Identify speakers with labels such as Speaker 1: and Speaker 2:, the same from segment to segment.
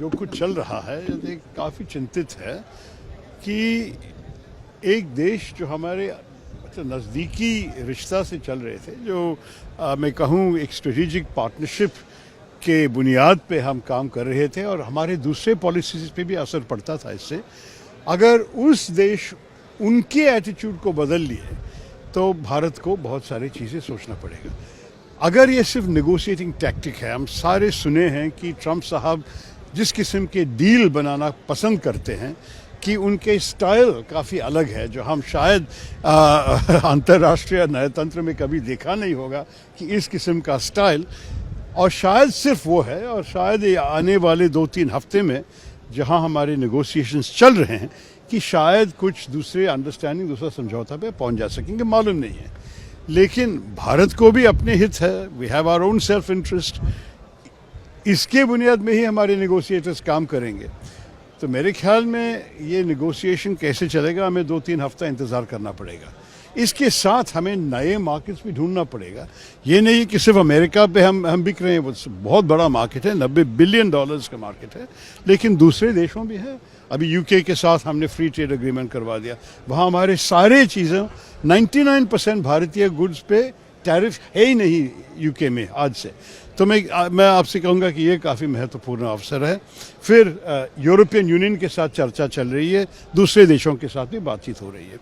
Speaker 1: जो कुछ चल रहा है ये काफ़ी चिंतित है कि एक देश जो हमारे नज़दीकी रिश्ता से चल रहे थे, जो मैं कहूँ एक स्ट्रेटेजिक पार्टनरशिप के बुनियाद पे हम काम कर रहे थे और हमारे दूसरे पॉलिसीज़ पे भी असर पड़ता था इससे, अगर उस देश उनके एटीट्यूड को बदल लिए तो भारत को बहुत सारी चीज़ें सोचना पड़ेगा। अगर ये सिर्फ नेगोशिएटिंग टैक्टिक है, हम सारे सुने हैं कि ट्रंप साहब जिस किस्म के डील बनाना पसंद करते हैं कि उनके स्टाइल काफ़ी अलग है, जो हम शायद अंतर्राष्ट्रीय न्यायतंत्र में कभी देखा नहीं होगा कि इस किस्म का स्टाइल, और शायद सिर्फ वो है, और शायद ये आने वाले 2-3 हफ्ते में जहां हमारे नेगोशिएशंस चल रहे हैं कि शायद कुछ दूसरे अंडरस्टैंडिंग, दूसरा समझौता पे पहुंच जा सकेंगे, मालूम नहीं है। लेकिन भारत को भी अपने हित है, we have our own self interest, इसके बुनियाद में ही हमारे नेगोशिएटर्स काम करेंगे। तो मेरे ख्याल में ये नेगोशिएशन कैसे चलेगा, हमें 2-3 हफ्ता इंतज़ार करना पड़ेगा। इसके साथ हमें नए मार्केट्स भी ढूंढना पड़ेगा। ये नहीं कि सिर्फ अमेरिका पे हम बिक रहे हैं, वो बहुत बड़ा मार्केट है, $90 बिलियन का मार्केट है, लेकिन दूसरे देशों भी है। अभी यूके के साथ हमने फ्री ट्रेड एग्रीमेंट करवा दिया, वहाँ हमारे सारे चीज़ें 99% भारतीय गुड्स पे टैरिफ है ही नहीं यूके में आज से। तो मैं आपसे कहूँगा कि ये काफ़ी महत्वपूर्ण अवसर है। फिर यूरोपियन यूनियन के साथ चर्चा चल रही है, दूसरे देशों के साथ भी बातचीत हो रही है।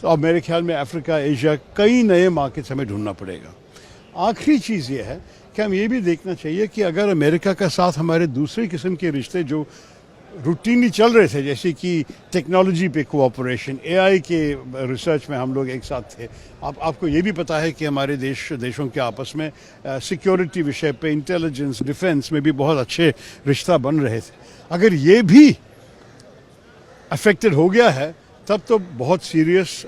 Speaker 1: तो अब मेरे ख्याल में अफ्रीका, एशिया, कई नए मार्केट्स हमें ढूंढना पड़ेगा। आखिरी चीज़ ये है कि हम ये भी देखना चाहिए कि अगर अमेरिका के साथ हमारे दूसरे किस्म के रिश्ते जो रूटीनली चल रहे थे, जैसे कि टेक्नोलॉजी पे कोऑपरेशन, एआई के रिसर्च में हम लोग एक साथ थे, आपको ये भी पता है कि हमारे देशों के आपस में सिक्योरिटी विषय पे, इंटेलिजेंस, डिफेंस में भी बहुत अच्छे रिश्ता बन रहे थे। अगर ये भी अफेक्टेड हो गया है तब तो बहुत सीरियस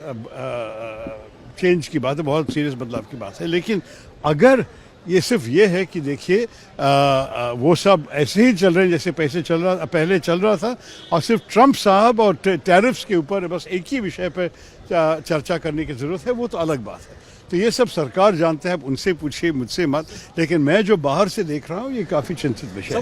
Speaker 1: चेंज की बात है, बहुत सीरियस बदलाव की बात है। लेकिन अगर ये सिर्फ ये है कि देखिए वो सब ऐसे ही चल रहे हैं जैसे पहले चल रहा था, और सिर्फ ट्रंप साहब और टैरिफ्स के ऊपर बस एक ही विषय पर चर्चा करने की ज़रूरत है, वो तो अलग बात है। तो ये सब सरकार जानते हैं, उनसे पूछिए, मुझसे मत। लेकिन मैं जो बाहर से देख रहा हूँ ये काफ़ी चिंतित विषय है।